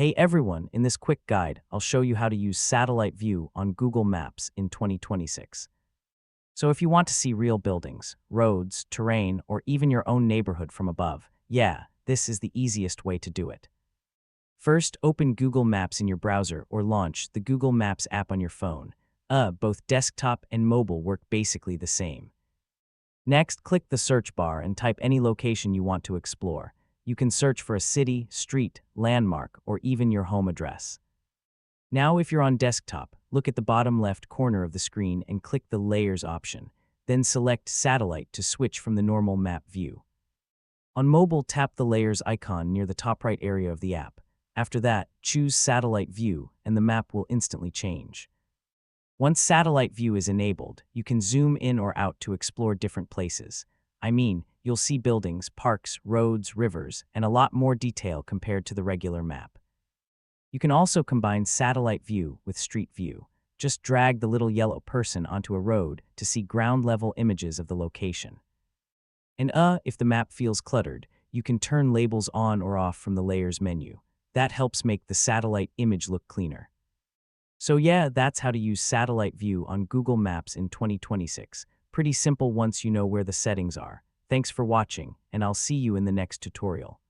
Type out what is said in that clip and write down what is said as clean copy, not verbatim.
Hey everyone, in this quick guide, I'll show you how to use satellite view on Google Maps in 2026. So if you want to see real buildings, roads, terrain, or even your own neighborhood from above, yeah, this is the easiest way to do it. First, open Google Maps in your browser or launch the Google Maps app on your phone. Both desktop and mobile work basically the same. Next, click the search bar and type any location you want to explore. You can search for a city, street, landmark, or even your home address. Now, if you're on desktop, look at the bottom left corner of the screen and click the Layers option. Then select Satellite to switch from the normal map view. On mobile, tap the Layers icon near the top right area of the app. After that, choose Satellite View, and the map will instantly change. Once Satellite View is enabled, you can zoom in or out to explore different places. You'll see buildings, parks, roads, rivers, and a lot more detail compared to the regular map. You can also combine Satellite View with Street View. Just drag the little yellow person onto a road to see ground-level images of the location. And if the map feels cluttered, you can turn labels on or off from the Layers menu. That helps make the satellite image look cleaner. So yeah, that's how to use Satellite View on Google Maps in 2026. Pretty simple once you know where the settings are. Thanks for watching, and I'll see you in the next tutorial.